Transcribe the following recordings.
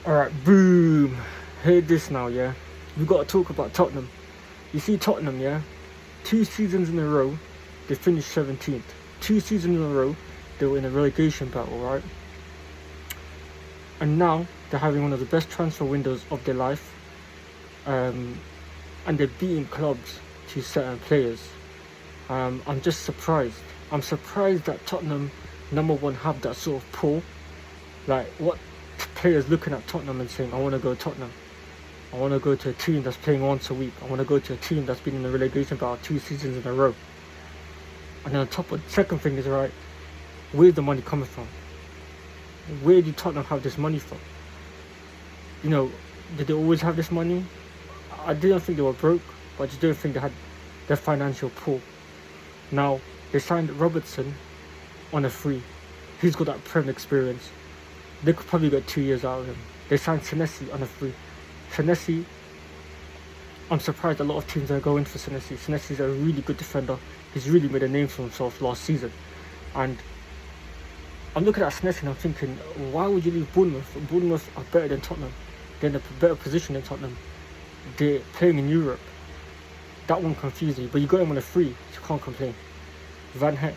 Alright, boom. Hear this now, yeah? We gotta talk about Tottenham. You see Tottenham, yeah? 2 seasons in a row, they finished 17th. 2 seasons in a row, they were in a relegation battle, right? And now, they're having one of the best transfer windows of their life. And they're beating clubs to certain players. I'm just surprised. I'm surprised that Tottenham, number one, have that sort of pull. Like, what players looking at Tottenham and saying, I want to go to Tottenham. I want to go to a team that's playing once a week. I want to go to a team that's been in the relegation battle 2 seasons in a row. And then on top of the second thing is, right, where's the money coming from? Where do Tottenham have this money from? You know, did they always have this money? I didn't think they were broke, but I just don't think they had their financial pull. Now, they signed Robertson on a free. He's got that Prem experience. They could probably get 2 years out of him. They signed Senesi on a free. Senesi, I'm surprised a lot of teams are going for Senesi. Senesi's a really good defender. He's really made a name for himself last season. And I'm looking at Senesi and I'm thinking, why would you leave Bournemouth? Bournemouth are better than Tottenham. They're in a better position than Tottenham. They're playing in Europe. That one confused me. But you got him on a free, so you can't complain. Van Heck.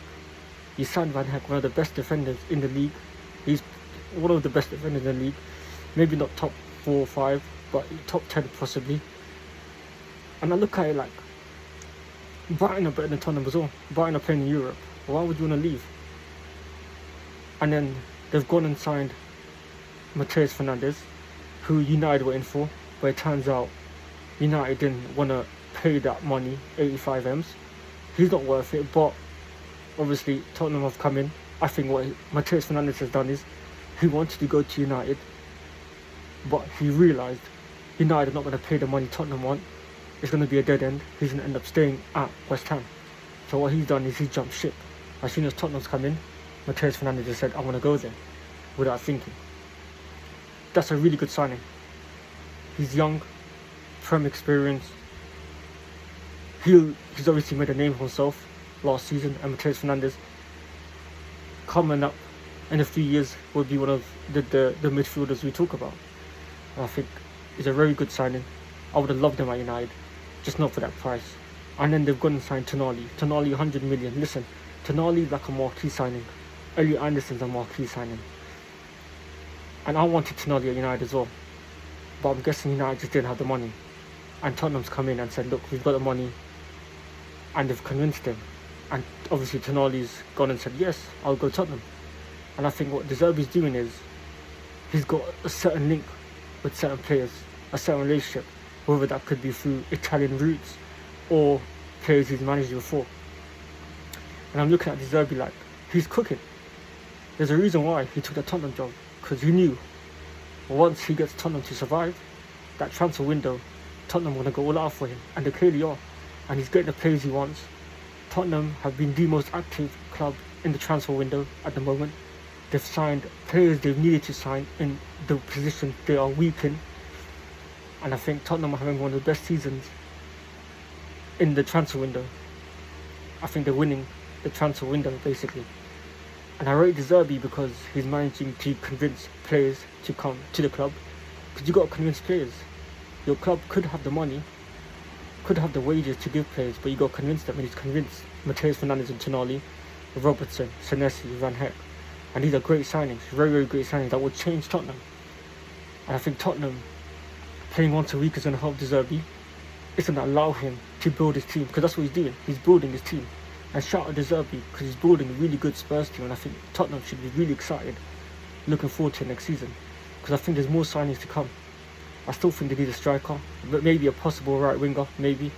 You signed Van Heck, one of the best defenders in the league. He's one of the best defenders in the league. Maybe not top 4 or 5, but top 10 possibly. And I look at it like, Brighton are better than Tottenham as well. Brighton are playing in Europe. Why would you want to leave? And then they've gone and signed Matheus Fernandes, who United were in for, but it turns out United didn't want to pay that money, 85 M's. He's not worth it, but obviously Tottenham have come in. I think what Matheus Fernandes has done is he wanted to go to United, but he realised United are not going to pay the money Tottenham want. It's going to be a dead end. He's going to end up staying at West Ham. So what he's done is he jumped ship. As soon as Tottenham's come in, Matheus Fernandes just said, I want to go there, without thinking. That's a really good signing. He's young, Prem experience. He's obviously made a name for himself last season, and Matheus Fernandes coming up in a few years will be one of the midfielders we talk about. And I think it's a very good signing. I would have loved him at United, just not for that price. And then they've gone and signed Tonali. Tonali, 100 million. Listen, Tonali's like a marquee signing. Elliot Anderson's a marquee signing. And I wanted Tonali at United as well. But I'm guessing United just didn't have the money. And Tottenham's come in and said, look, we've got the money. And they've convinced him. And obviously Tonali's gone and said, yes, I'll go Tottenham. And I think what De Zerbi's doing is, he's got a certain link with certain players, a certain relationship, whether that could be through Italian roots or players he's managed before. And I'm looking at De Zerbi like, he's cooking. There's a reason why he took the Tottenham job, because he knew once he gets Tottenham to survive, that transfer window, Tottenham want to go all out for him, and they clearly are. And he's getting the players he wants. Tottenham have been the most active club in the transfer window at the moment. They've signed players they've needed to sign in the position they are weak in. And I think Tottenham are having one of the best seasons in the transfer window. I think they're winning the transfer window, basically. And I rate De Zerbi because he's managing to convince players to come to the club. Because you've got to convince players. Your club could have the money, could have the wages to give players, but you got to convince them. And he's convinced Matheus Fernandes and Tonali, Robertson, Senesi, Van Heck. And these are great signings, very, very great signings that will change Tottenham. And I think Tottenham playing once a week is going to help De Zerbi. It's going to allow him to build his team, because that's what he's doing. He's building his team. And shout out De Zerbi, because he's building a really good Spurs team. And I think Tottenham should be really excited, looking forward to next season. Because I think there's more signings to come. I still think they need a striker, but maybe a possible right winger, maybe.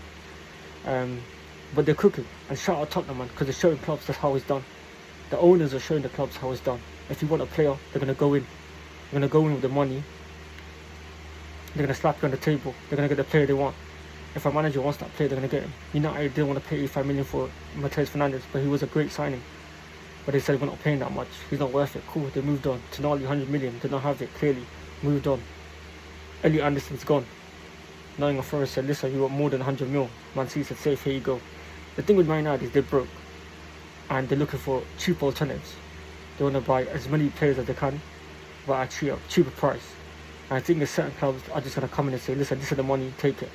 But they're cooking. And shout out Tottenham, man, because they're showing clubs that's how it's done. The owners are showing the clubs how it's done. If you want a player, they're going to go in. They're going to go in with the money. They're going to slap you on the table. They're going to get the player they want. If a manager wants that player, they're going to get him. United didn't want to pay 85 million for Matheus Fernandes, but he was a great signing. But they said, we're not paying that much. He's not worth it. Cool, they moved on. Tonali, 100 million. Did not have it, clearly. Moved on. Elliot Anderson's gone. Nottingham Forest said, listen, you want more than 100 mil. Man City said, safe, here you go. The thing with Man United is they're broke. And they're looking for cheap alternatives. They want to buy as many players as they can, but at a cheaper price. And I think there's certain clubs are just going to come in and say, listen, this is the money, take it.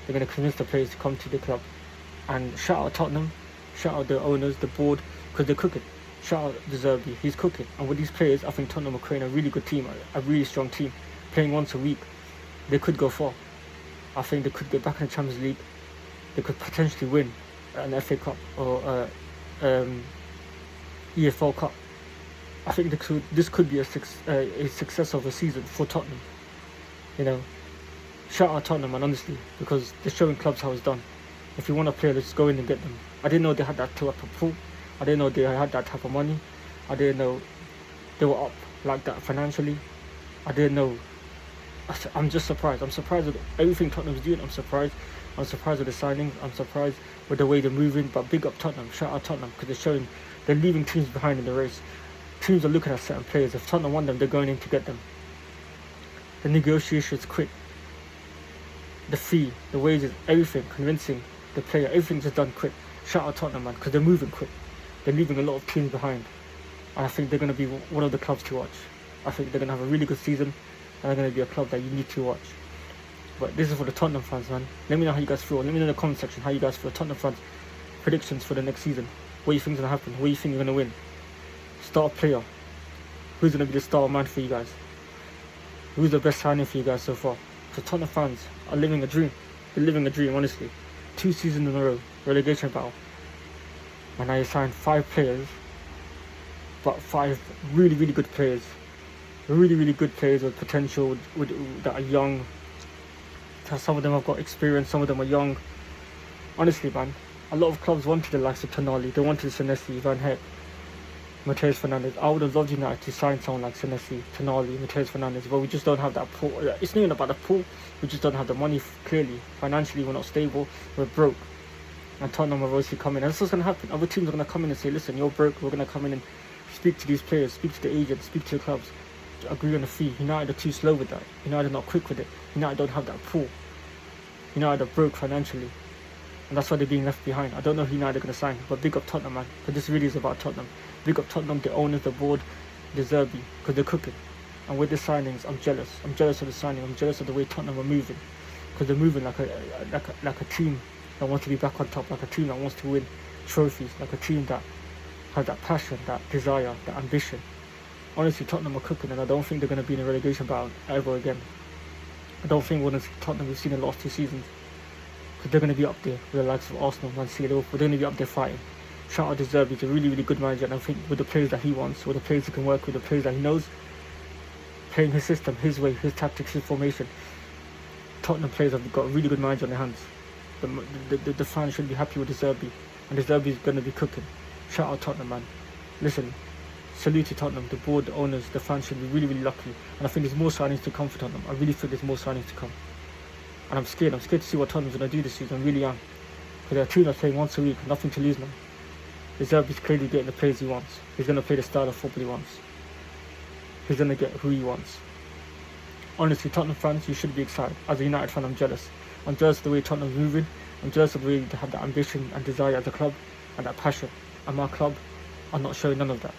They're going to convince the players to come to the club. And shout out Tottenham, shout out the owners, the board, because they're cooking. Shout out De Zerbi, he's cooking. And with these players, I think Tottenham are creating a really good team, a really strong team. Playing once a week, they could go far. I think they could get back in the Champions League. They could potentially win an FA Cup or EFL Cup. I think this could be a success of a season for Tottenham. You know, shout out Tottenham, man, honestly, because they're showing clubs how it's done. If you want a player, let's go in and get them. I didn't know they had that type of pool. I didn't know they had that type of money. I didn't know they were up like that financially. I didn't know. I'm just surprised. I'm surprised with everything Tottenham's doing. I'm surprised with the signings. I'm surprised with the way they're moving. But big up Tottenham. Shout out Tottenham, because they're leaving teams behind in the race. Teams are looking at certain players. If Tottenham want them, they're going in to get them. The negotiations quick. The fee, the wages, everything, convincing the player, everything's just done quick. Shout out Tottenham, man, because they're moving quick. They're leaving a lot of teams behind. And I think they're going to be one of the clubs to watch. I think they're going to have a really good season, and they're going to be a club that you need to watch. But this is for the Tottenham fans, man. Let me know how you guys feel. Let me know in the comment section how you guys feel. Tottenham fans, predictions for the next season. What do you think is going to happen? What do you think you're going to win? Star player. Who's going to be the star man for you guys? Who's the best signing for you guys so far? So Tottenham fans are living a dream. They're living a dream, honestly. 2 seasons in a row, relegation battle. And now you signed 5 players, but 5 really, really good players. Really, really good players with potential, that are young. Some of them have got experience, some of them are young. Honestly, man, a lot of clubs wanted the likes of Tonali. They wanted Senesi, Van Heck, Mateus Fernandes. I would have loved United to sign someone like Senesi, Tonali, Mateus Fernandes, but we just don't have that pool. It's not even about the pool. We just don't have the money, clearly. Financially, we're not stable. We're broke. And Tottenham are obviously coming. And that's what's going to happen. Other teams are going to come in and say, listen, you're broke. We're going to come in and speak to these players, speak to the agents, speak to the clubs, to agree on the fee. United are too slow with that. United are not quick with it. United don't have that pool. United are broke financially. And that's why they're being left behind. I don't know who United are going to sign, but big up Tottenham, man. But this really is about Tottenham. Big up Tottenham, the owners, the board, De Zerbi, because they're cooking. And with the signings, I'm jealous. I'm jealous of the signing. I'm jealous of the way Tottenham are moving, because they're moving like a team that wants to be back on top, like a team that wants to win trophies, like a team that has that passion, that desire, that ambition. Honestly, Tottenham are cooking, and I don't think they're going to be in a relegation battle ever again. I don't think we're going to see Tottenham we've seen in the last 2 seasons, because they're going to be up there with the likes of Arsenal, Man City. They're going to be up there fighting. Shout out De Zerbi, he's a really, really good manager, and I think with the players that he wants, with the players he can work with, the players that he knows, playing his system, his way, his tactics, his formation, Tottenham players have got a really good manager on their hands. The fans should be happy with De Zerbi, and De Zerbi is going to be cooking. Shout out Tottenham, man. Listen, salute to Tottenham, the board, the owners, the fans should be really, really lucky. And I think there's more signings to come for Tottenham. I really think there's more signings to come. And I'm scared to see what Tottenham's going to do this season. I really am. Because they're a team that's playing once a week, nothing to lose now. De Zerbi's clearly getting the players he wants. He's going to play the style of football he wants. He's going to get who he wants. Honestly, Tottenham fans, you should be excited. As a United fan, I'm jealous. I'm jealous of the way Tottenham's moving. I'm jealous of the way they have that ambition and desire as a club and that passion. And my club are not showing none of that.